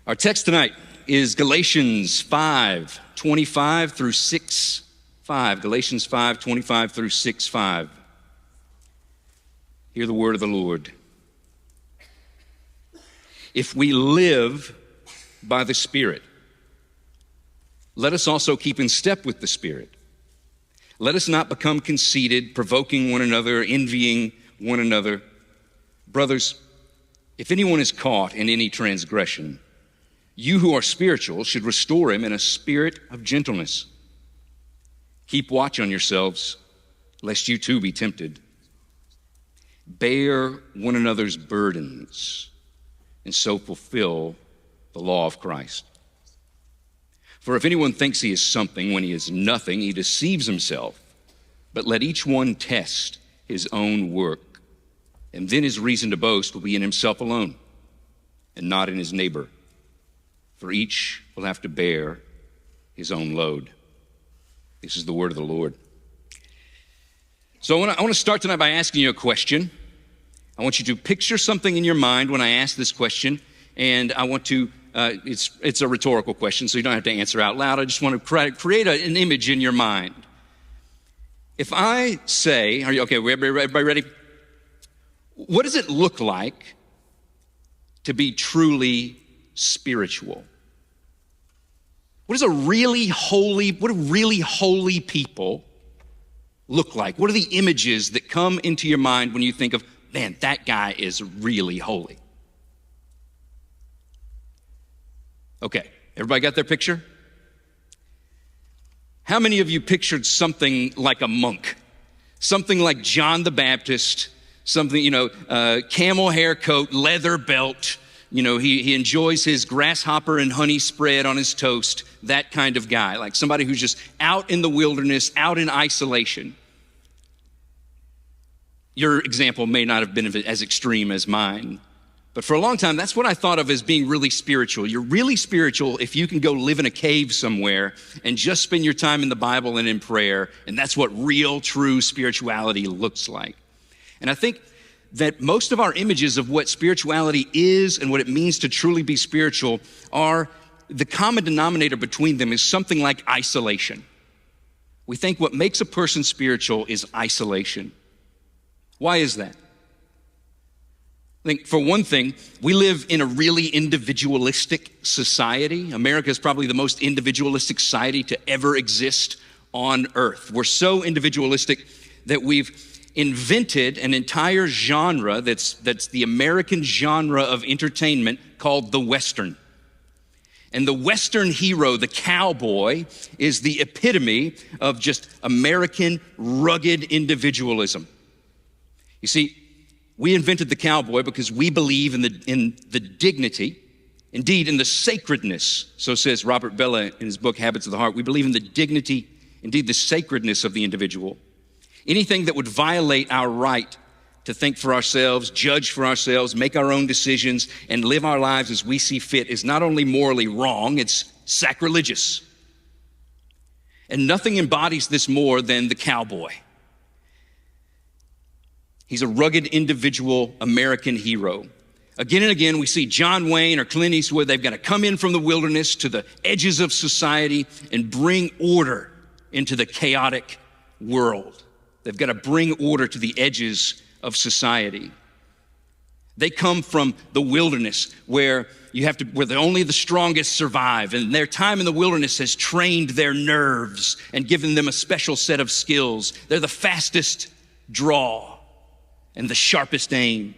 Our text tonight is Galatians 5:25 through 6:5. Galatians 5:25 through 6:5. Hear the word of the Lord. If we live by the Spirit, let us also keep in step with the Spirit. Let us not become conceited, provoking one another, envying one another. Brothers, if anyone is caught in any transgression, you who are spiritual should restore him in a spirit of gentleness. Keep watch on yourselves, lest you too be tempted. Bear one another's burdens, and so fulfill the law of Christ. For if anyone thinks he is something when he is nothing, he deceives himself. But let each one test his own work, and then his reason to boast will be in himself alone, and not in his neighbor. For each will have to bear his own load. This is the word of the Lord. So I want to start tonight by asking you a question. I want you to picture something in your mind when I ask this question, and I want to, it's a rhetorical question, so you don't have to answer out loud. I just want to create an image in your mind. If I say, are you okay, everybody ready? What does it look like to be truly spiritual? What do really holy people look like? What are the images that come into your mind when you think of, man, that guy is really holy? Okay, everybody got their picture? How many of you pictured something like a monk? Something like John the Baptist, something, camel hair coat, leather belt. He enjoys his grasshopper and honey spread on his toast, that kind of guy, like somebody who's just out in the wilderness, out in isolation. Your example may not have been as extreme as mine, but for a long time, that's what I thought of as being really spiritual. You're really spiritual if you can go live in a cave somewhere and just spend your time in the Bible and in prayer, and that's what real, true spirituality looks like. And I think that most of our images of what spirituality is and what it means to truly be spiritual are, the common denominator between them is something like isolation. We think what makes a person spiritual is isolation. Why is that? I think for one thing, we live in a really individualistic society. America is probably the most individualistic society to ever exist on earth. We're so individualistic that we've invented an entire genre that's the American genre of entertainment called the Western. And the Western hero, the cowboy, is the epitome of just American rugged individualism. You see, we invented the cowboy because we believe in the dignity, indeed in the sacredness, so says Robert Bellah in his book, Habits of the Heart. We believe in the dignity, indeed the sacredness of the individual. Anything that would violate our right to think for ourselves, judge for ourselves, make our own decisions, and live our lives as we see fit is not only morally wrong, it's sacrilegious. And nothing embodies this more than the cowboy. He's a rugged individual American hero. Again and again, we see John Wayne or Clint Eastwood. They've got to come in from the wilderness to the edges of society and bring order into the chaotic world. They've got to bring order to the edges of society. They come from the wilderness where only the strongest survive, and their time in the wilderness has trained their nerves and given them a special set of skills. They're the fastest draw and the sharpest aim.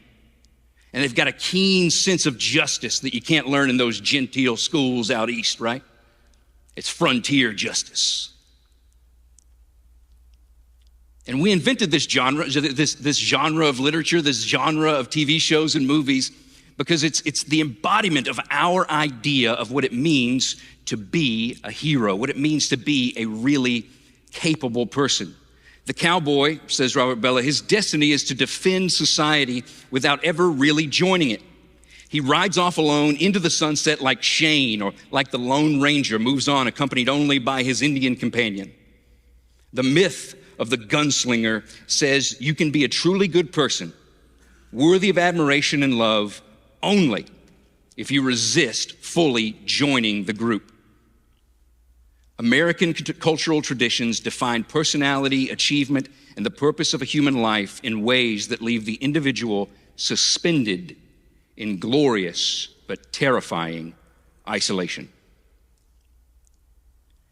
And they've got a keen sense of justice that you can't learn in those genteel schools out east, right? It's frontier justice. And we invented this genre of literature, this genre of TV shows and movies, because it's the embodiment of our idea of what it means to be a hero, what it means to be a really capable person. The cowboy, says Robert Bellah, his destiny is to defend society without ever really joining it. He rides off alone into the sunset like Shane, or like the Lone Ranger moves on accompanied only by his Indian companion. The myth of the gunslinger says you can be a truly good person, worthy of admiration and love, only if you resist fully joining the group. American cultural traditions define personality, achievement, and the purpose of a human life in ways that leave the individual suspended in glorious but terrifying isolation.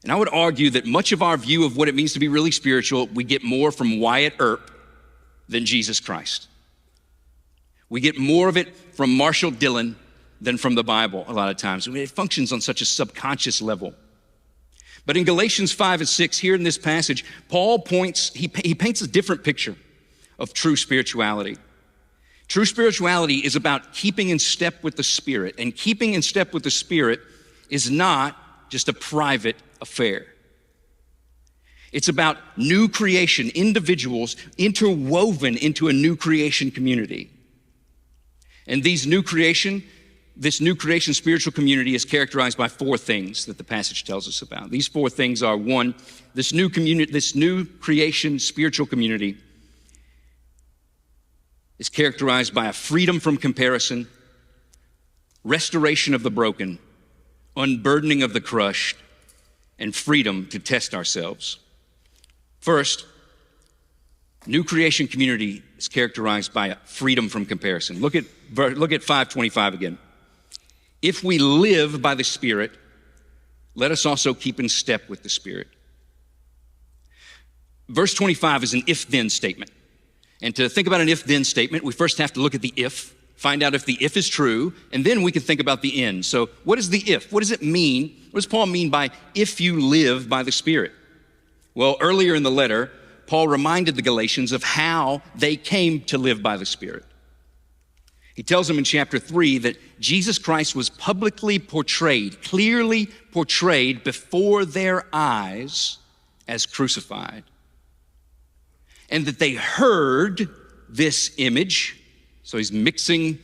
And I would argue that much of our view of what it means to be really spiritual, we get more from Wyatt Earp than Jesus Christ. We get more of it from Marshall Dillon than from the Bible a lot of times. I mean, it functions on such a subconscious level. But in Galatians 5 and 6, here in this passage, Paul paints a different picture of true spirituality. True spirituality is about keeping in step with the Spirit, and keeping in step with the Spirit is not just a private affair. It's about new creation, individuals interwoven into a new creation community. And this new creation spiritual community is characterized by four things that the passage tells us about. These four things are: one, this new creation spiritual community is characterized by a freedom from comparison, restoration of the broken, unburdening of the crushed, and freedom to test ourselves. First, new creation community is characterized by a freedom from comparison. Look at 5:25 again. If we live by the Spirit, let us also keep in step with the Spirit. Verse 25 is an if-then statement. And to think about an if-then statement, we first have to look at the if, find out if the if is true, and then we can think about the end. So what is the if? What does it mean? What does Paul mean by if you live by the Spirit? Well, earlier in the letter, Paul reminded the Galatians of how they came to live by the Spirit. He tells them in chapter 3 that Jesus Christ was publicly portrayed, clearly portrayed before their eyes as crucified. And that they heard this image. So he's mixing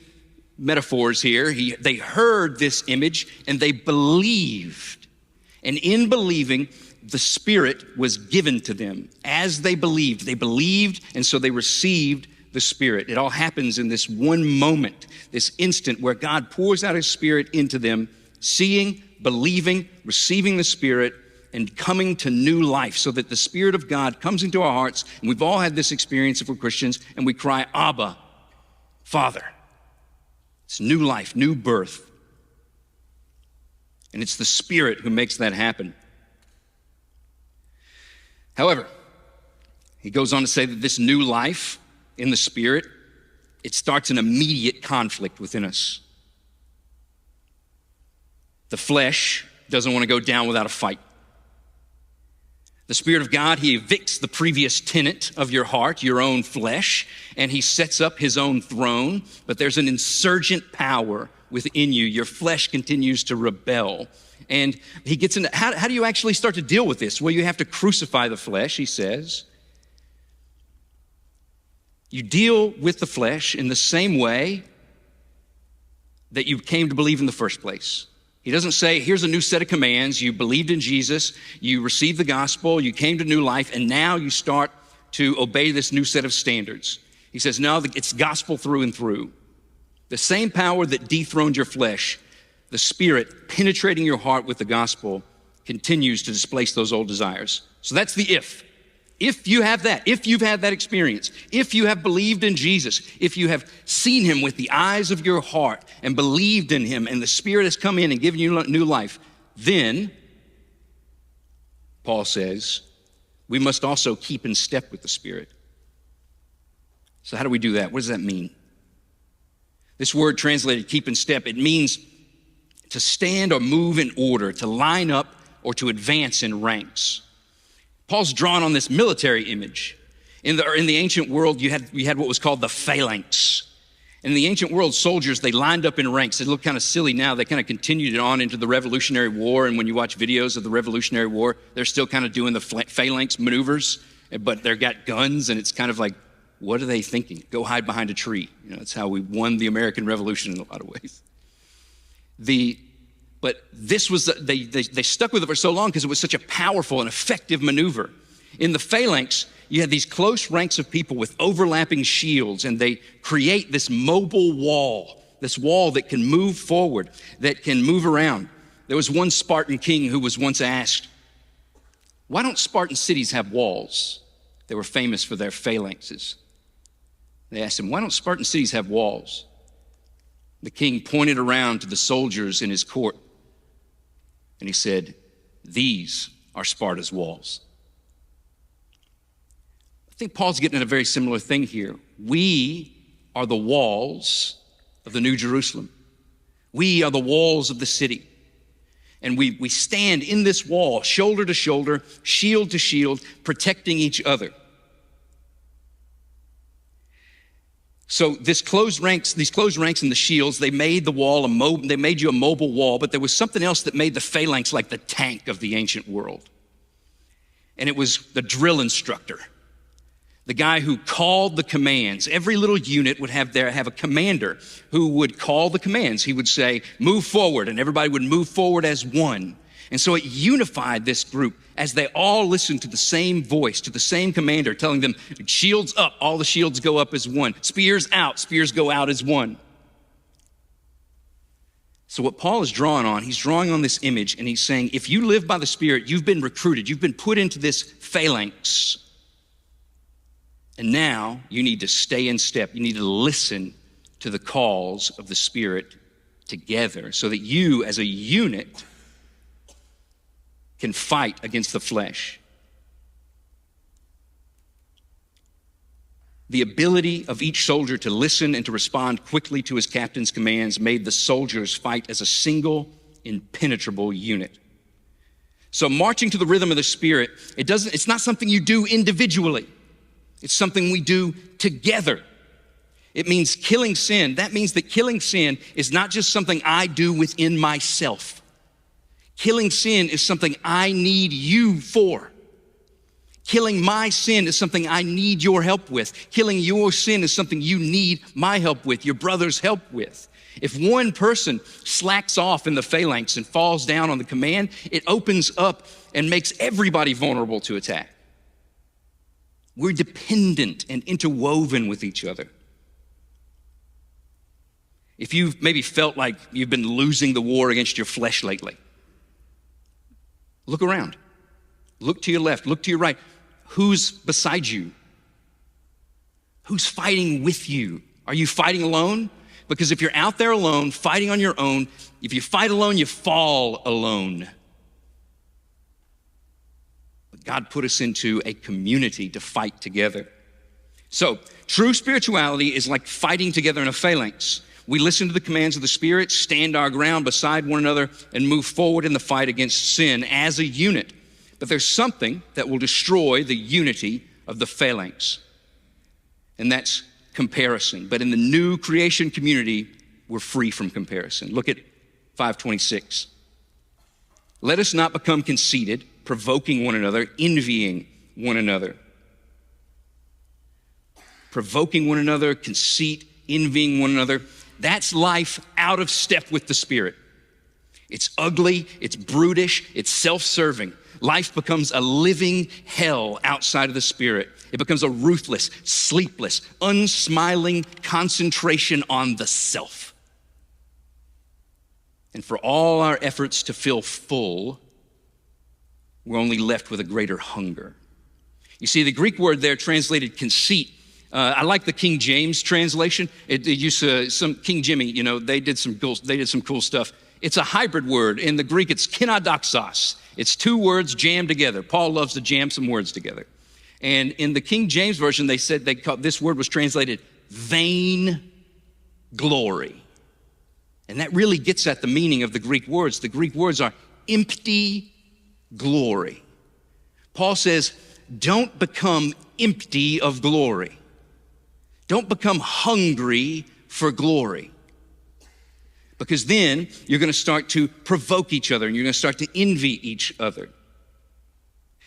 metaphors here. They heard this image and they believed. And in believing, the Spirit was given to them. As they believed, and so they received the Spirit. It all happens in this one moment, this instant where God pours out His Spirit into them, seeing, believing, receiving the Spirit, and coming to new life, so that the Spirit of God comes into our hearts. And we've all had this experience if we're Christians, and we cry, Abba, Father. It's new life, new birth. And it's the Spirit who makes that happen. However, he goes on to say that this new life in the Spirit, it starts an immediate conflict within us. The flesh doesn't want to go down without a fight. The Spirit of God, He evicts the previous tenant of your heart, your own flesh, and He sets up His own throne, but there's an insurgent power within you. Your flesh continues to rebel. And he gets into, how do you actually start to deal with this? Well, you have to crucify the flesh, he says. You deal with the flesh in the same way that you came to believe in the first place. He doesn't say, here's a new set of commands. You believed in Jesus, you received the gospel, you came to new life, and now you start to obey this new set of standards. He says, no, it's gospel through and through. The same power that dethroned your flesh, the Spirit penetrating your heart with the gospel, continues to displace those old desires. So that's the if. If you have that, if you've had that experience, if you have believed in Jesus, if you have seen Him with the eyes of your heart and believed in Him, and the Spirit has come in and given you new life, then, Paul says, we must also keep in step with the Spirit. So how do we do that? What does that mean? This word translated keep in step, it means to stand or move in order, to line up or to advance in ranks. Paul's drawn on this military image. In the ancient world, you had what was called the phalanx. In the ancient world, soldiers, they lined up in ranks. They look kind of silly now. They kind of continued it on into the Revolutionary War. And when you watch videos of the Revolutionary War, they're still kind of doing the phalanx maneuvers, but they've got guns, and it's kind of like, what are they thinking? Go hide behind a tree. That's how we won the American Revolution in a lot of ways. But this was, they stuck with it for so long because it was such a powerful and effective maneuver. In the phalanx, you had these close ranks of people with overlapping shields, and they create this mobile wall this wall that can move forward, that can move around. There was one Spartan king who was once asked, why don't Spartan cities have walls? They were famous for their phalanxes. They asked him, why don't Spartan cities have walls? The king pointed around to the soldiers in his court, and he said, these are Sparta's walls. I think Paul's getting at a very similar thing here. We are the walls of the New Jerusalem. We are the walls of the city. And we stand in this wall, shoulder to shoulder, shield to shield, protecting each other. So these closed ranks and the shields, they made the wall they made you a mobile wall, but there was something else that made the phalanx like the tank of the ancient world. And it was the drill instructor, the guy who called the commands. Every little unit would have a commander who would call the commands. He would say, move forward, and everybody would move forward as one. And so it unified this group as they all listened to the same voice, to the same commander, telling them, shields up, all the shields go up as one. Spears out, spears go out as one. So what Paul is drawing on, he's drawing on this image, and he's saying, if you live by the Spirit, you've been recruited, you've been put into this phalanx. And now you need to stay in step. You need to listen to the calls of the Spirit together so that you as a unit can fight against the flesh. The ability of each soldier to listen and to respond quickly to his captain's commands made the soldiers fight as a single, impenetrable unit. So marching to the rhythm of the Spirit, it's not something you do individually. It's something we do together. It means killing sin. That means that killing sin is not just something I do within myself. Killing sin is something I need you for. Killing my sin is something I need your help with. Killing your sin is something you need my help with, your brother's help with. If one person slacks off in the phalanx and falls down on the command, it opens up and makes everybody vulnerable to attack. We're dependent and interwoven with each other. If you've maybe felt like you've been losing the war against your flesh lately, look around. Look to your left, look to your right. Who's beside you? Who's fighting with you? Are you fighting alone? Because if you're out there alone, fighting on your own, if you fight alone, you fall alone. But God put us into a community to fight together. So, true spirituality is like fighting together in a phalanx. We listen to the commands of the Spirit, stand our ground beside one another, and move forward in the fight against sin as a unit. But there's something that will destroy the unity of the phalanx, and that's comparison. But in the new creation community, we're free from comparison. Look at 5:26. Let us not become conceited, provoking one another, envying one another. Provoking one another, conceit, envying one another. That's life out of step with the Spirit. It's ugly, it's brutish, it's self-serving. Life becomes a living hell outside of the Spirit. It becomes a ruthless, sleepless, unsmiling concentration on the self. And for all our efforts to feel full, we're only left with a greater hunger. You see, the Greek word there translated conceit. I like the King James translation. It used some King Jimmy, they did some cool stuff. It's a hybrid word. In the Greek, it's kenodoxos. It's two words jammed together. Paul loves to jam some words together. And in the King James Version, this word was translated vain glory. And that really gets at the meaning of the Greek words. The Greek words are empty glory. Paul says, don't become empty of glory. Don't become hungry for glory. Because then you're going to start to provoke each other and you're going to start to envy each other.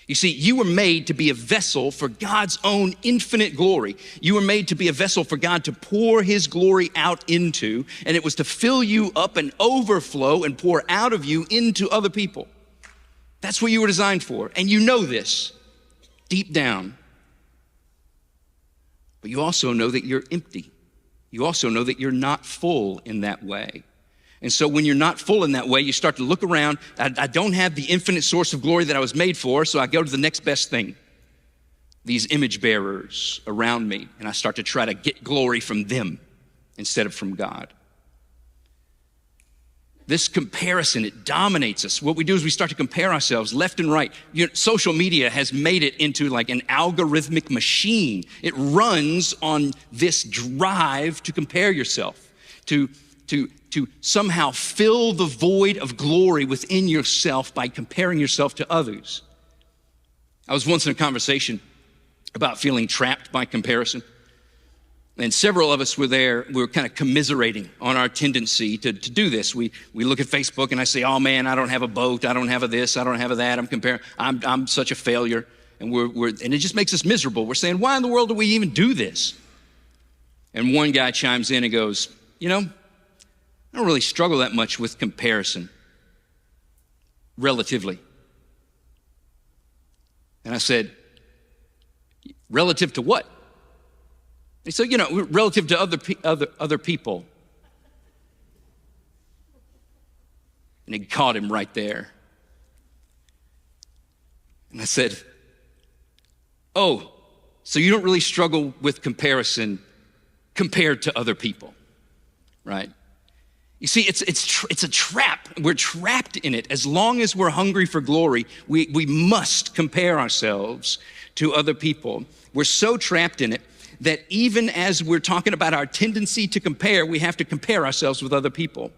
You see, you were made to be a vessel for God's own infinite glory. You were made to be a vessel for God to pour his glory out into, and it was to fill you up and overflow and pour out of you into other people. That's what you were designed for, and you know this deep down. But you also know that you're empty. you also know that you're not full in that way. And so when you're not full in that way, you start to look around. I don't have the infinite source of glory that I was made for, so I go to the next best thing. These image bearers around me, and I start to try to get glory from them instead of from God. This comparison, it dominates us. What we do is we start to compare ourselves left and right. Social media has made it into like an algorithmic machine. It runs on this drive to compare yourself, to somehow fill the void of glory within yourself by comparing yourself to others. I was once in a conversation about feeling trapped by comparison. And several of us were there. We were kind of commiserating on our tendency to do this. We look at Facebook and I say, oh man, I don't have a boat. I don't have a this. I don't have a that. I'm comparing. I'm such a failure. And and it just makes us miserable. We're saying, why in the world do we even do this? And one guy chimes in and goes, I don't really struggle that much with comparison, relatively. And I said, relative to what? And so, relative to other people. And it caught him right there. And I said, oh, so you don't really struggle with comparison compared to other people, right? You see, it's a trap. We're trapped in it. As long as we're hungry for glory, we must compare ourselves to other people. We're so trapped in it that even as we're talking about our tendency to compare, we have to compare ourselves with other people.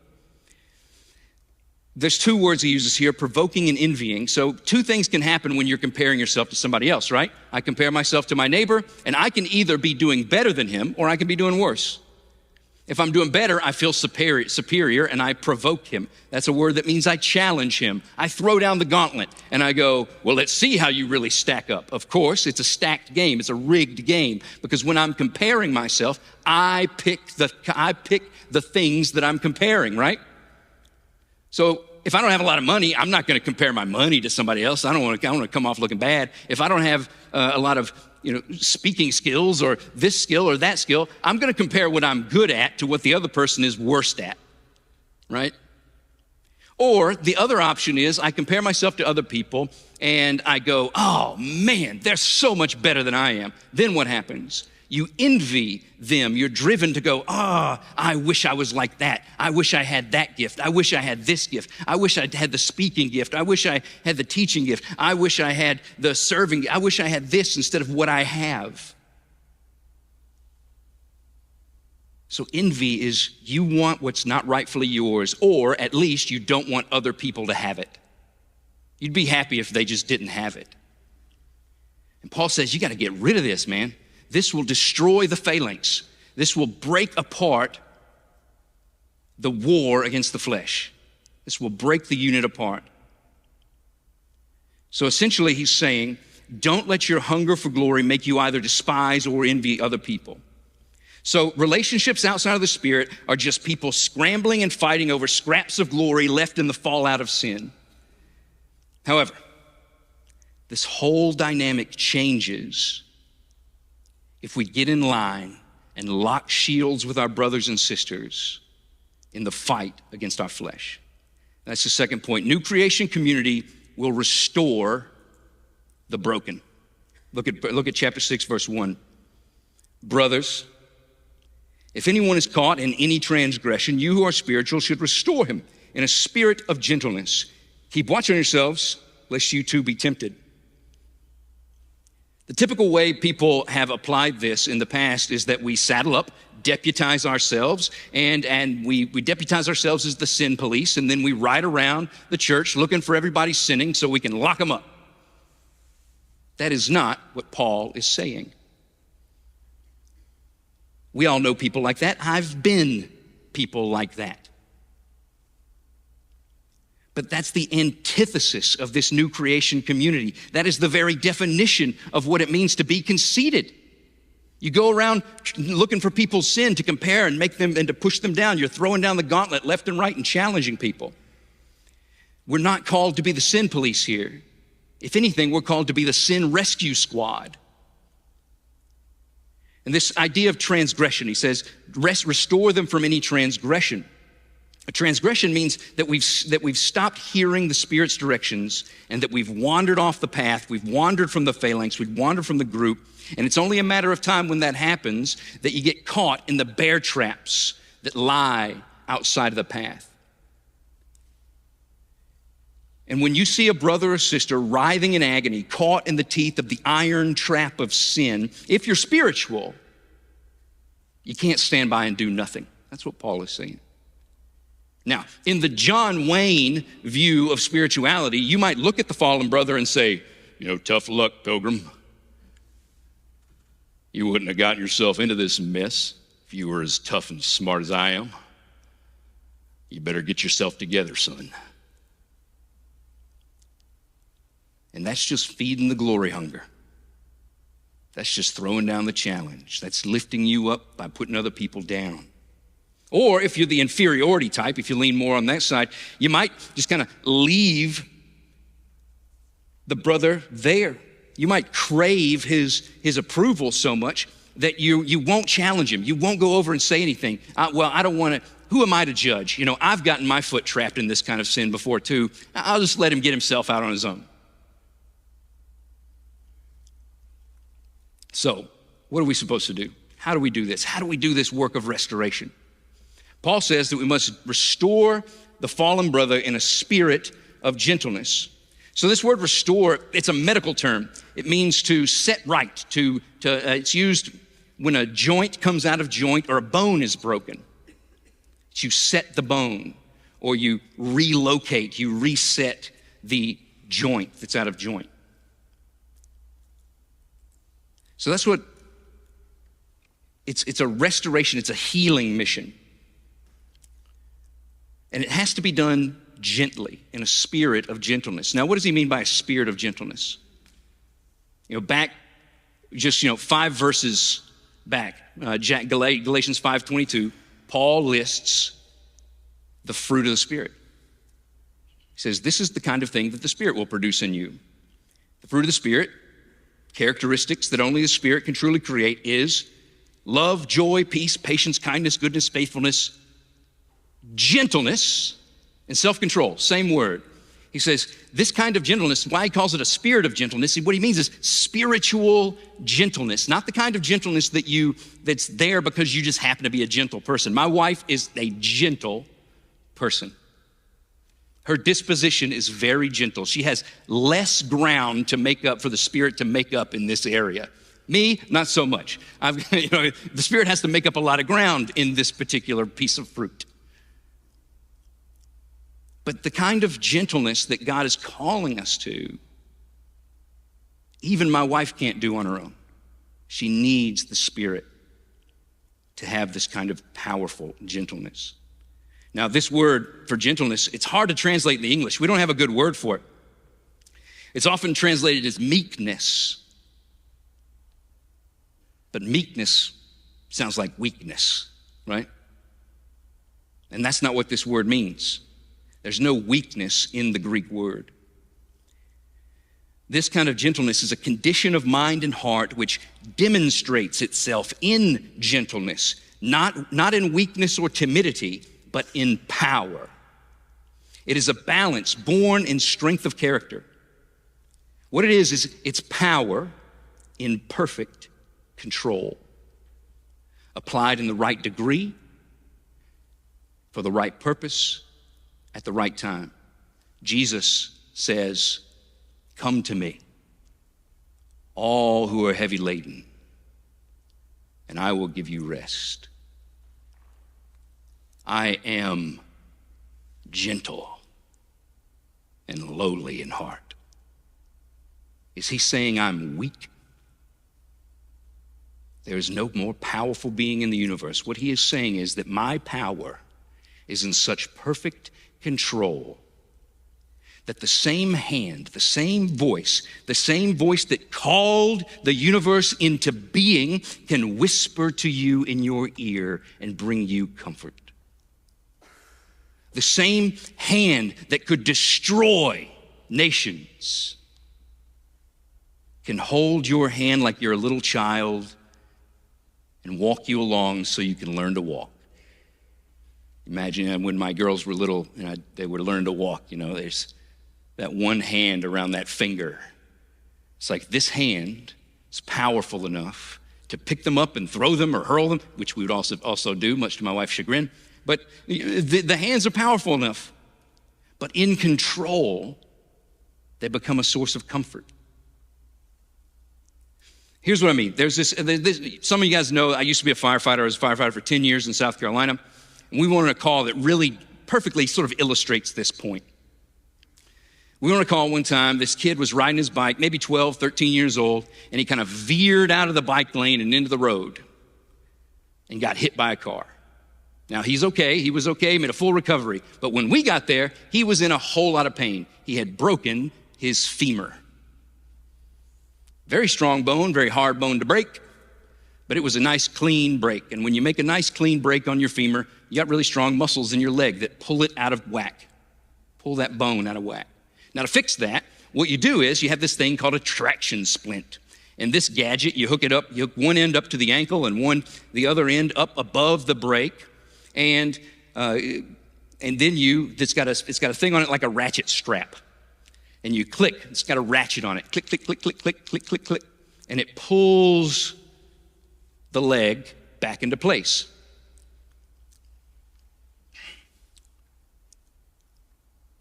There's two words he uses here, provoking and envying. So two things can happen when you're comparing yourself to somebody else, right? I compare myself to my neighbor, and I can either be doing better than him or I can be doing worse. If I'm doing better, I feel superior, and I provoke him. That's a word that means I challenge him. I throw down the gauntlet, and I go, well, let's see how you really stack up. Of course, it's a stacked game. It's a rigged game, because when I'm comparing myself, I pick the things that I'm comparing, right? So if I don't have a lot of money, I'm not going to compare my money to somebody else. I don't want to come off looking bad. If I don't have a lot of speaking skills or this skill or that skill, I'm going to compare what I'm good at to what the other person is worst at, right? Or the other option is I compare myself to other people and I go, oh man, they're so much better than I am. Then what happens? You envy them. You're driven to go, I wish I was like that. I wish I had that gift. I wish I had this gift. I wish I had the speaking gift. I wish I had the teaching gift. I wish I had the serving. I wish I had this instead of what I have. So envy is you want what's not rightfully yours, or at least you don't want other people to have it. You'd be happy if they just didn't have it. And Paul says, you got to get rid of this, man. This will destroy the phalanx. This will break apart the war against the flesh. This will break the unit apart. So essentially he's saying, don't let your hunger for glory make you either despise or envy other people. So relationships outside of the Spirit are just people scrambling and fighting over scraps of glory left in the fallout of sin. However, this whole dynamic changes if we get in line and lock shields with our brothers and sisters in the fight against our flesh. That's the second point. New creation community will restore the broken. Look at chapter 6, verse 1. Brothers, if anyone is caught in any transgression, you who are spiritual should restore him in a spirit of gentleness. Keep watch on yourselves, lest you too be tempted. The typical way people have applied this in the past is that we saddle up, deputize ourselves, and we deputize ourselves as the sin police, and then we ride around the church looking for everybody sinning so we can lock them up. That is not what Paul is saying. We all know people like that. I've been people like that. But that's the antithesis of this new creation community. That is the very definition of what it means to be conceited. You go around looking for people's sin to compare and make them and to push them down. You're throwing down the gauntlet left and right and challenging people. We're not called to be the sin police here. If anything, we're called to be the sin rescue squad. And this idea of transgression, he says, restore them from any transgression. A transgression means that we've stopped hearing the Spirit's directions and that we've wandered off the path, we've wandered from the phalanx, we've wandered from the group, and it's only a matter of time when that happens that you get caught in the bear traps that lie outside of the path. And when you see a brother or sister writhing in agony, caught in the teeth of the iron trap of sin, if you're spiritual, you can't stand by and do nothing. That's what Paul is saying. Now, in the John Wayne view of spirituality, you might look at the fallen brother and say, tough luck, pilgrim. You wouldn't have gotten yourself into this mess if you were as tough and smart as I am. You better get yourself together, son. And that's just feeding the glory hunger. That's just throwing down the challenge. That's lifting you up by putting other people down. Or if you're the inferiority type, if you lean more on that side, you might just kind of leave the brother there. You might crave his approval so much that you won't challenge him. You won't go over and say anything. I don't want to. Who am I to judge? I've gotten my foot trapped in this kind of sin before too. I'll just let him get himself out on his own. So, what are we supposed to do? How do we do this? How do we do this work of restoration? Paul says that we must restore the fallen brother in a spirit of gentleness. So this word restore, it's a medical term. It means to set right, it's used when a joint comes out of joint or a bone is broken. You set the bone, or you relocate, you reset the joint that's out of joint. So that's what, it's a restoration, it's a healing mission. And it has to be done gently, in a spirit of gentleness. Now, what does he mean by a spirit of gentleness? Back just, 5 verses back, Galatians 5:22, Paul lists the fruit of the Spirit. He says, this is the kind of thing that the Spirit will produce in you. The fruit of the Spirit, characteristics that only the Spirit can truly create, is love, joy, peace, patience, kindness, goodness, faithfulness, gentleness, and self-control. Same word. He says this kind of gentleness, why he calls it a spirit of gentleness, what he means is spiritual gentleness, not the kind of gentleness that's there because you just happen to be a gentle person. My wife is a gentle person. Her disposition is very gentle. She has less ground to make up for the Spirit to make up in this area. Me, not so much. The Spirit has to make up a lot of ground in this particular piece of fruit. But the kind of gentleness that God is calling us to, even my wife can't do on her own. She needs the Spirit to have this kind of powerful gentleness. Now, this word for gentleness, it's hard to translate in the English. We don't have a good word for it. It's often translated as meekness. But meekness sounds like weakness, right? And that's not what this word means. There's no weakness in the Greek word. This kind of gentleness is a condition of mind and heart which demonstrates itself in gentleness, not in weakness or timidity, but in power. It is a balance born in strength of character. What it is it's power in perfect control, applied in the right degree, for the right purpose, at the right time. Jesus says, "Come to me, all who are heavy laden, and I will give you rest." I am gentle and lowly in heart. Is he saying I'm weak? There is no more powerful being in the universe. What he is saying is that my power is in such perfect control that the same hand, the same voice that called the universe into being can whisper to you in your ear and bring you comfort. The same hand that could destroy nations can hold your hand like you're a little child and walk you along so you can learn to walk. Imagine when my girls were little and they would learn to walk, there's that one hand around that finger. It's like this hand is powerful enough to pick them up and throw them or hurl them, which we would also do, much to my wife's chagrin. But the hands are powerful enough. But in control, they become a source of comfort. Here's what I mean. There's this, some of you guys know I used to be a firefighter. I was a firefighter for 10 years in South Carolina. And we wanted a call that really perfectly sort of illustrates this point. We wanted a call one time. This kid was riding his bike, maybe 12, 13 years old, and he kind of veered out of the bike lane and into the road and got hit by a car. Now, he's okay. He was okay, made a full recovery. But when we got there, he was in a whole lot of pain. He had broken his femur. Very strong bone, very hard bone to break, but it was a nice clean break. And when you make a nice clean break on your femur, you got really strong muscles in your leg that pull it out of whack, pull that bone out of whack. Now to fix that, what you do is you have this thing called a traction splint. And this gadget, you hook it up, you hook one end up to the ankle and the other end up above the brake. And then it's got a thing on it like a ratchet strap. And you click, it's got a ratchet on it. Click, click, click, click, click, click, click, click. And it pulls the leg back into place.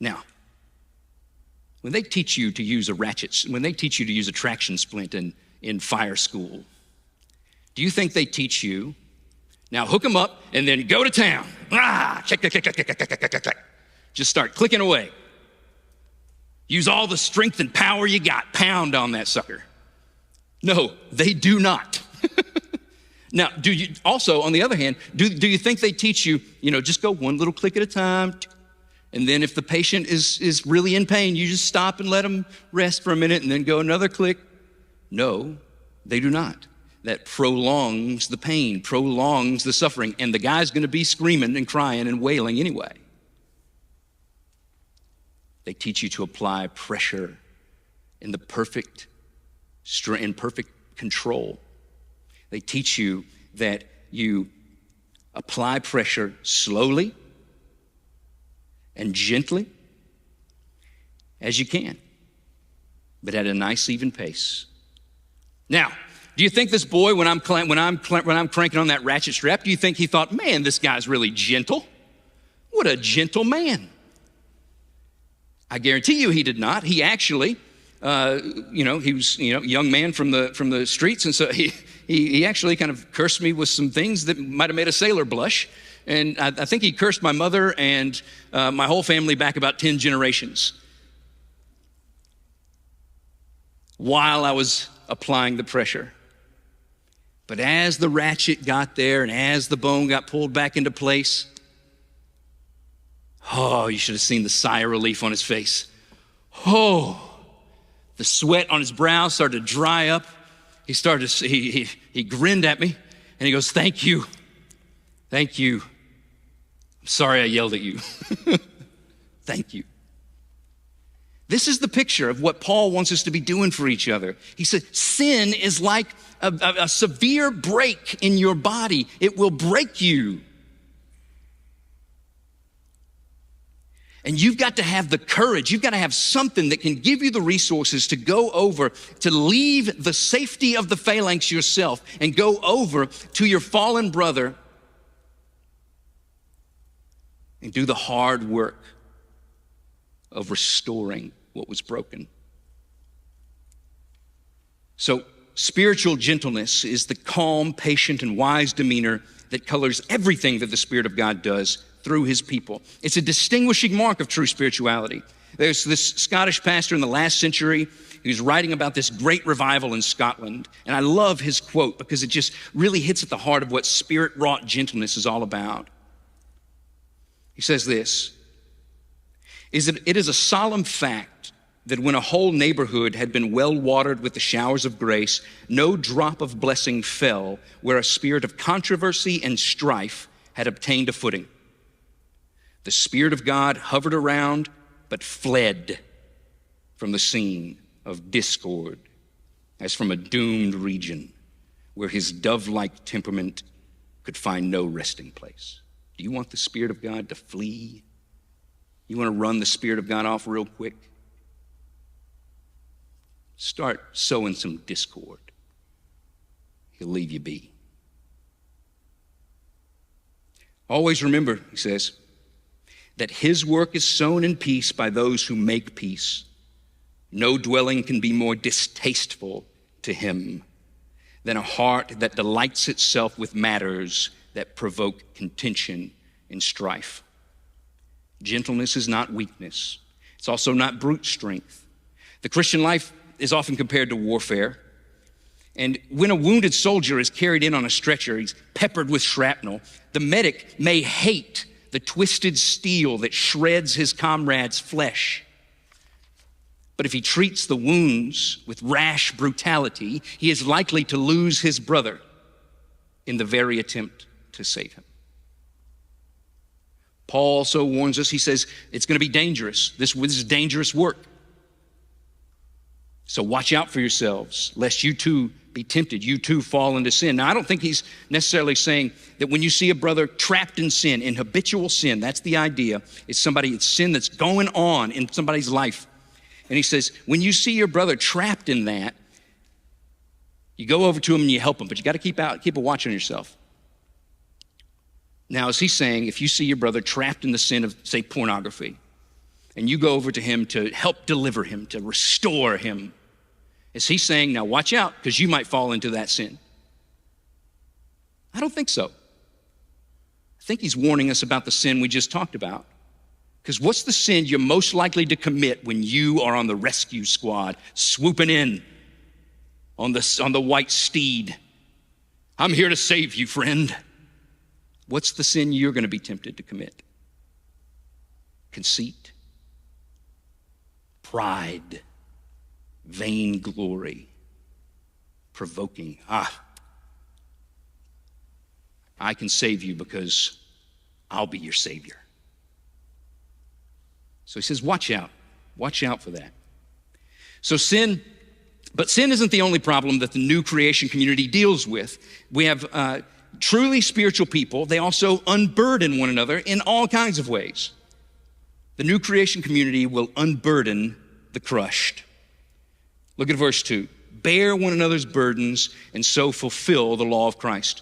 Now, when they teach you to use a traction splint in fire school, do you think they teach you, now hook them up and then go to town? Click, click, click, click, click, click, click, click, click. Just start clicking away. Use all the strength and power you got. Pound on that sucker. No, they do not. Now, do you also, on the other hand, do you think they teach you, just go one little click at a time, and then if the patient is really in pain, you just stop and let them rest for a minute and then go another click? No, they do not. That prolongs the pain, prolongs the suffering, and the guy's gonna be screaming and crying and wailing anyway. They teach you to apply pressure in perfect control. They teach you that you apply pressure slowly and gently as you can, but at a nice even pace. Now, do you think this boy, when I'm cranking on that ratchet strap, do you think he thought, man, this guy's really gentle? What a gentle man. I guarantee you he did not. He actually, he was, a young man from the streets, and so he actually kind of cursed me with some things that might have made a sailor blush. And I think he cursed my mother and my whole family back about 10 generations while I was applying the pressure. But as the ratchet got there and as the bone got pulled back into place, you should have seen the sigh of relief on his face. The sweat on his brow started to dry up. He grinned at me and he goes, thank you. Thank you. I'm sorry I yelled at you. Thank you. This is the picture of what Paul wants us to be doing for each other. He said, sin is like a severe break in your body. It will break you. And you've got to have the courage, you've got to have something that can give you the resources to go over, to leave the safety of the phalanx yourself and go over to your fallen brother and do the hard work of restoring what was broken. So, spiritual gentleness is the calm, patient, and wise demeanor that colors everything that the Spirit of God does through his people. It's a distinguishing mark of true spirituality. There's this Scottish pastor in the last century who's writing about this great revival in Scotland. And I love his quote because it just really hits at the heart of what spirit-wrought gentleness is all about. He says this, it is a solemn fact that when a whole neighborhood had been well watered with the showers of grace, no drop of blessing fell where a spirit of controversy and strife had obtained a footing. The Spirit of God hovered around, but fled from the scene of discord as from a doomed region where his dove-like temperament could find no resting place. Do you want the Spirit of God to flee? You want to run the Spirit of God off real quick? Start sowing some discord. He'll leave you be. Always remember, he says, that his work is sown in peace by those who make peace. No dwelling can be more distasteful to him than a heart that delights itself with matters that provoke contention and strife. Gentleness is not weakness. It's also not brute strength. The Christian life is often compared to warfare. And when a wounded soldier is carried in on a stretcher, he's peppered with shrapnel, the medic may hate the twisted steel that shreds his comrade's flesh. But if he treats the wounds with rash brutality, he is likely to lose his brother in the very attempt to save him. Paul also warns us, he says, it's going to be dangerous. This is dangerous work. So watch out for yourselves, lest you too be tempted, you too fall into sin. Now, I don't think he's necessarily saying that when you see a brother trapped in sin, in habitual sin, that's the idea. It's sin that's going on in somebody's life. And he says, when you see your brother trapped in that, you go over to him and you help him, but you got to keep a watch on yourself. Now, is he saying, if you see your brother trapped in the sin of, say, pornography, and you go over to him to help deliver him, to restore him, is he saying, now watch out, because you might fall into that sin? I don't think so. I think he's warning us about the sin we just talked about. Because what's the sin you're most likely to commit when you are on the rescue squad, swooping in on the white steed? I'm here to save you, friend. What's the sin you're going to be tempted to commit? Conceit, pride, vainglory, provoking. I can save you because I'll be your savior. So he says, watch out for that. So sin isn't the only problem that the new creation community deals with. We have truly spiritual people. They also unburden one another in all kinds of ways. The new creation community will unburden the crushed. Look at verse 2. Bear one another's burdens and so fulfill the law of Christ.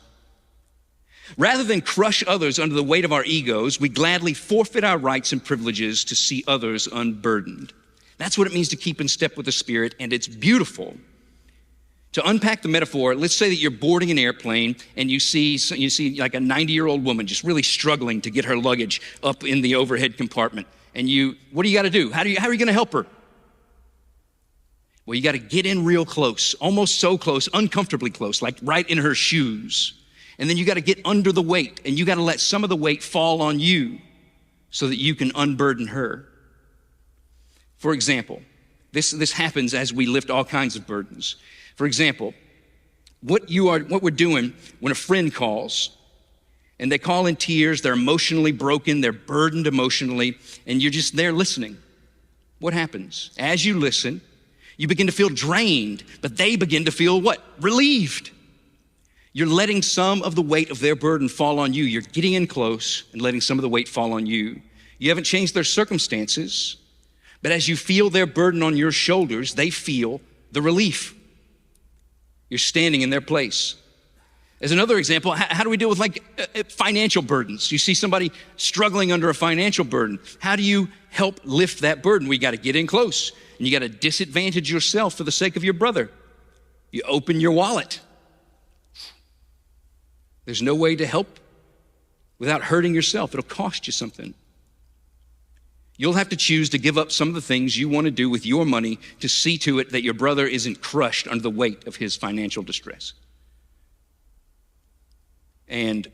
Rather than crush others under the weight of our egos, we gladly forfeit our rights and privileges to see others unburdened. That's what it means to keep in step with the Spirit, and it's beautiful. To unpack the metaphor, let's say that you're boarding an airplane and you see like a 90-year-old woman just really struggling to get her luggage up in the overhead compartment. And what do you got to do? How are you going to help her? Well, you got to get in real close, almost so close, uncomfortably close, like right in her shoes. And then you got to get under the weight, and you got to let some of the weight fall on you so that you can unburden her. For example, this happens as we lift all kinds of burdens. For example, what we're doing when a friend calls, and they call in tears, they're emotionally broken, they're burdened emotionally, and you're just there listening. What happens? As you listen, you begin to feel drained, but they begin to feel what? Relieved. You're letting some of the weight of their burden fall on you. You're getting in close and letting some of the weight fall on you. You haven't changed their circumstances, but as you feel their burden on your shoulders, they feel the relief. You're standing in their place. As another example, how do we deal with financial burdens? You see somebody struggling under a financial burden. How do you help lift that burden? We got to get in close, and you got to disadvantage yourself for the sake of your brother. You open your wallet. There's no way to help without hurting yourself. It'll cost you something. You'll have to choose to give up some of the things you want to do with your money to see to it that your brother isn't crushed under the weight of his financial distress. And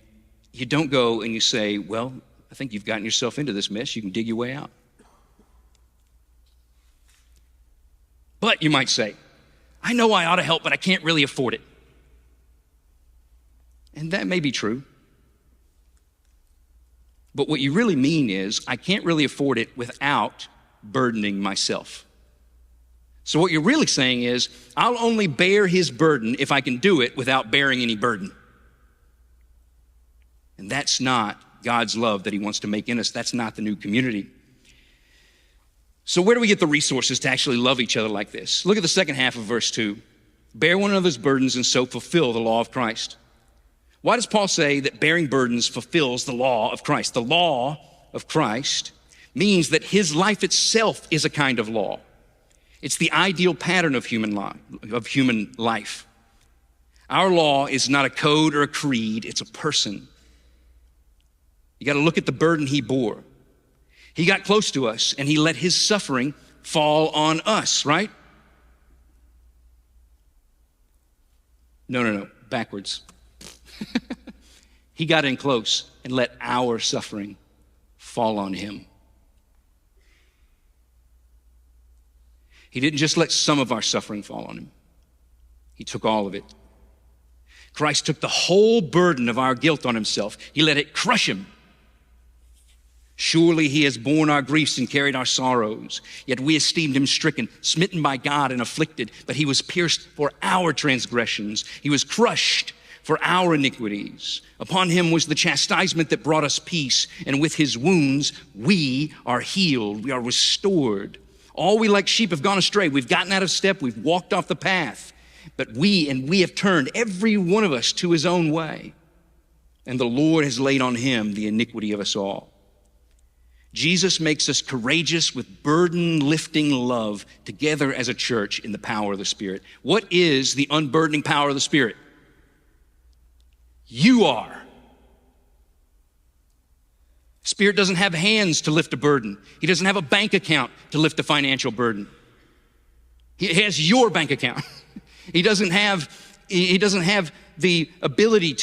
you don't go and you say, well, I think you've gotten yourself into this mess. You can dig your way out. But you might say, I know I ought to help, but I can't really afford it. And that may be true. But what you really mean is, I can't really afford it without burdening myself. So what you're really saying is, I'll only bear his burden if I can do it without bearing any burden. And that's not God's love that he wants to make in us. That's not the new community. So where do we get the resources to actually love each other like this? Look at the second half of verse 2. Bear one another's burdens and so fulfill the law of Christ. Why does Paul say that bearing burdens fulfills the law of Christ? The law of Christ means that his life itself is a kind of law. It's the ideal pattern of human life. Our law is not a code or a creed, it's a person. You got to look at the burden he bore. He got close to us and he let his suffering fall on us, right? No, backwards. He got in close and let our suffering fall on him. He didn't just let some of our suffering fall on him. He took all of it. Christ took the whole burden of our guilt on himself. He let it crush him. Surely he has borne our griefs and carried our sorrows. Yet we esteemed him stricken, smitten by God and afflicted. But he was pierced for our transgressions. He was crushed for our iniquities. Upon him was the chastisement that brought us peace. And with his wounds, we are healed. We are restored. All we like sheep have gone astray. We've gotten out of step. We've walked off the path. But we have turned, every one of us, to his own way. And the Lord has laid on him the iniquity of us all. Jesus makes us courageous with burden-lifting love together as a church in the power of the Spirit. What is the unburdening power of the Spirit? You are. Spirit doesn't have hands to lift a burden. He doesn't have a bank account to lift a financial burden. He has your bank account. He doesn't have the ability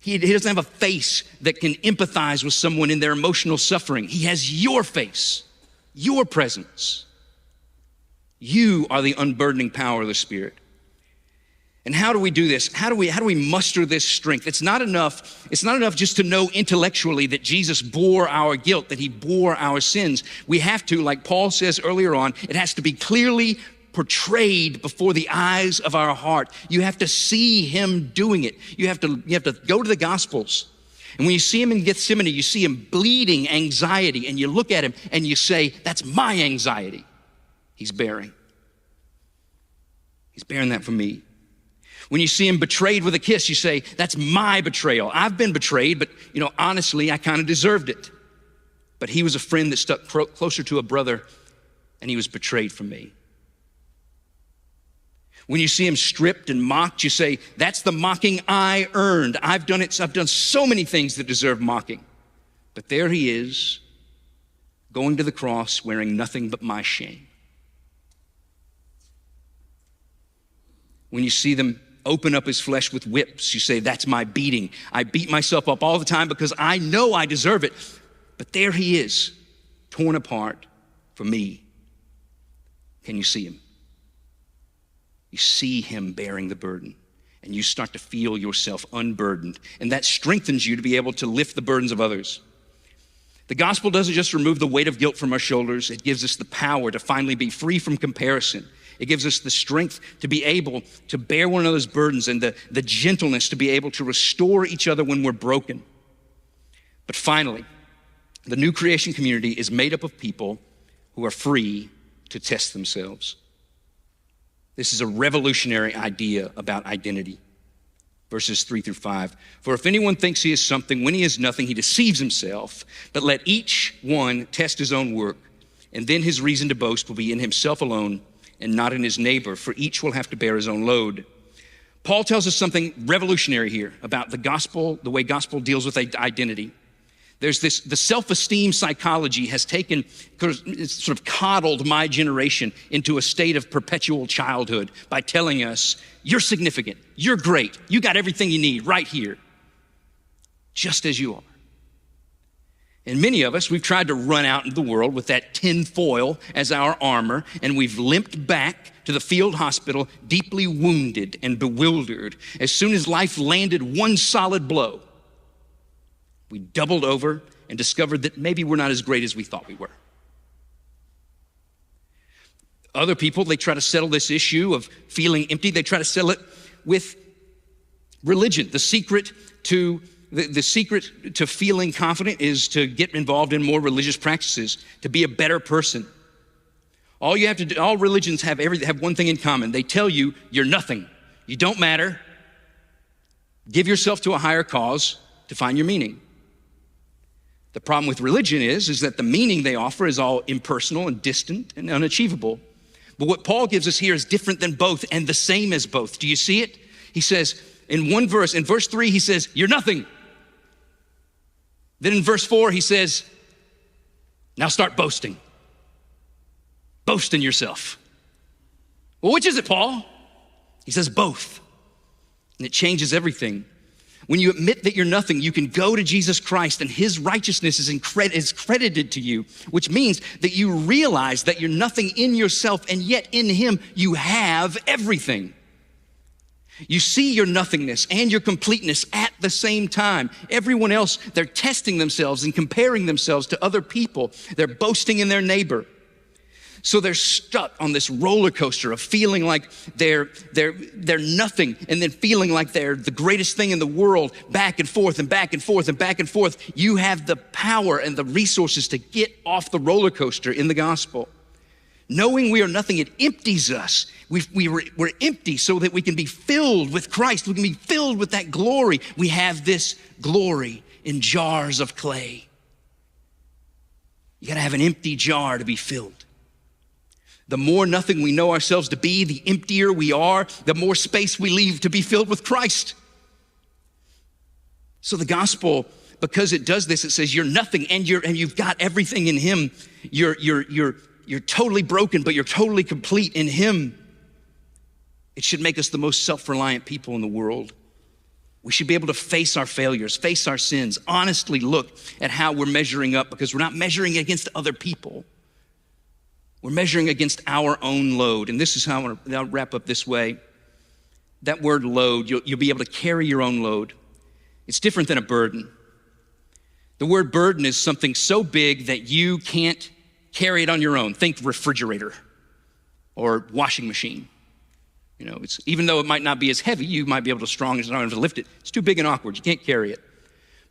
he doesn't have a face that can empathize with someone in their emotional suffering. He has your face, your presence. You are the unburdening power of the Spirit. And how do we do this? How do we muster this strength? It's not enough just to know intellectually that Jesus bore our guilt, that he bore our sins. We have to, like Paul says earlier on, it has to be clearly portrayed before the eyes of our heart. You have to see him doing it. You have to go to the Gospels. And when you see him in Gethsemane, you see him bleeding anxiety, and you look at him and you say, that's my anxiety he's bearing. He's bearing that for me. When you see him betrayed with a kiss, you say, that's my betrayal. I've been betrayed, but honestly, I kind of deserved it. But he was a friend that stuck closer to a brother, and he was betrayed from me. When you see him stripped and mocked, you say, that's the mocking I earned. I've done it. I've done so many things that deserve mocking. But there he is, going to the cross, wearing nothing but my shame. When you see them open up his flesh with whips, you say, that's my beating. I beat myself up all the time because I know I deserve it. But there he is, torn apart for me. Can you see him? You see him bearing the burden, and you start to feel yourself unburdened, and that strengthens you to be able to lift the burdens of others. The gospel doesn't just remove the weight of guilt from our shoulders. It gives us the power to finally be free from comparison. It gives us the strength to be able to bear one another's burdens and the gentleness to be able to restore each other when we're broken. But finally, the new creation community is made up of people who are free to test themselves. This is a revolutionary idea about identity. Verses 3-5. For if anyone thinks he is something when he is nothing, he deceives himself. But let each one test his own work, and then his reason to boast will be in himself alone and not in his neighbor, for each will have to bear his own load. Paul tells us something revolutionary here about the gospel, the way gospel deals with identity. The self-esteem psychology has taken, sort of coddled my generation into a state of perpetual childhood by telling us, you're significant, you're great, you got everything you need right here, just as you are. And many of us, we've tried to run out into the world with that tin foil as our armor, and we've limped back to the field hospital deeply wounded and bewildered. As soon as life landed one solid blow, we doubled over and discovered that maybe we're not as great as we thought we were. Other people, they try to settle this issue of feeling empty. They try to settle it with religion. The secret to feeling confident is to get involved in more religious practices, to be a better person. All you have to do, all religions have one thing in common. They tell you you're nothing. You don't matter. Give yourself to a higher cause to find your meaning. The problem with religion is that the meaning they offer is all impersonal and distant and unachievable. But what Paul gives us here is different than both and the same as both. Do you see it? He says in one verse, in verse 3, he says, you're nothing. Then in verse 4, he says, now start boasting. Boast in yourself. Well, which is it, Paul? He says both. And it changes everything. When you admit that you're nothing, you can go to Jesus Christ and his righteousness is credited to you, which means that you realize that you're nothing in yourself, and yet in him you have everything. You see your nothingness and your completeness at the same time. Everyone else, they're testing themselves and comparing themselves to other people. They're boasting in their neighbor. So they're stuck on this roller coaster of feeling like they're nothing, and then feeling like they're the greatest thing in the world, back and forth and back and forth and back and forth. You have the power and the resources to get off the roller coaster in the gospel. Knowing we are nothing, it empties us. We're empty so that we can be filled with Christ. We can be filled with that glory. We have this glory in jars of clay. You gotta have an empty jar to be filled. The more nothing we know ourselves to be, the emptier we are, the more space we leave to be filled with Christ. So the gospel, because it does this, it says you're nothing and you've got everything in him. You're totally broken, but you're totally complete in him. It should make us the most self-reliant people in the world. We should be able to face our failures, face our sins, honestly look at how we're measuring up, because we're not measuring against other people. We're measuring against our own load. And this is how I'll wrap up this way. That word load, you'll be able to carry your own load. It's different than a burden. The word burden is something so big that you can't carry it on your own. Think refrigerator or washing machine. You know, even though it might not be as heavy, you might be able to lift it. It's too big and awkward. You can't carry it.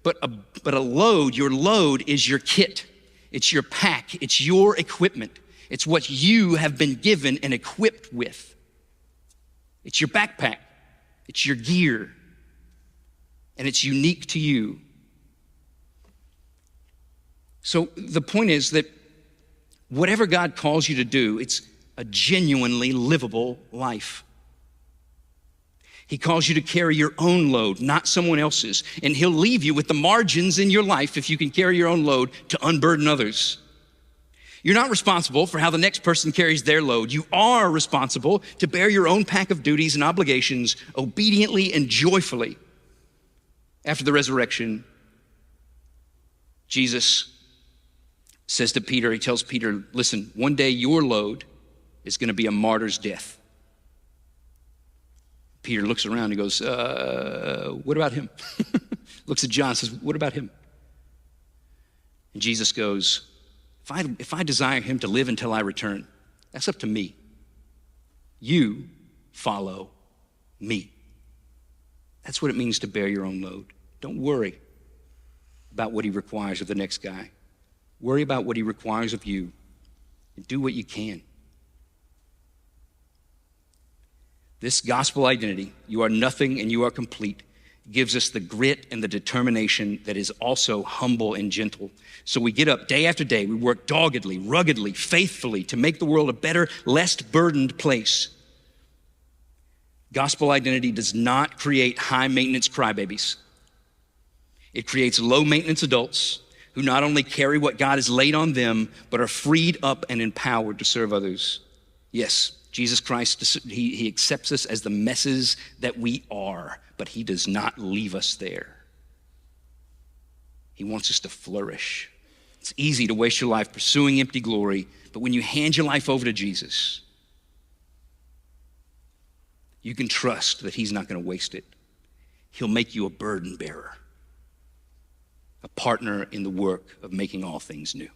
But a load, your load is your kit. It's your pack. It's your equipment. It's what you have been given and equipped with. It's your backpack. It's your gear. And it's unique to you. So the point is that whatever God calls you to do, it's a genuinely livable life. He calls you to carry your own load, not someone else's. And he'll leave you with the margins in your life, if you can carry your own load, to unburden others. You're not responsible for how the next person carries their load. You are responsible to bear your own pack of duties and obligations obediently and joyfully. After the resurrection, Jesus says to Peter, he tells Peter, listen, one day your load is going to be a martyr's death. Peter looks around and goes, what about him? Looks at John and says, what about him? And Jesus goes, if I desire him to live until I return, that's up to me. You follow me. That's what it means to bear your own load. Don't worry about what he requires of the next guy. Worry about what he requires of you, and do what you can. This gospel identity, you are nothing and you are complete, gives us the grit and the determination that is also humble and gentle. So we get up day after day, we work doggedly, ruggedly, faithfully to make the world a better, less burdened place. Gospel identity does not create high-maintenance crybabies. It creates low-maintenance adults who not only carry what God has laid on them, but are freed up and empowered to serve others. Yes, Jesus Christ, he accepts us as the messes that we are, but he does not leave us there. He wants us to flourish. It's easy to waste your life pursuing empty glory, but when you hand your life over to Jesus, you can trust that he's not going to waste it. He'll make you a burden bearer, a partner in the work of making all things new.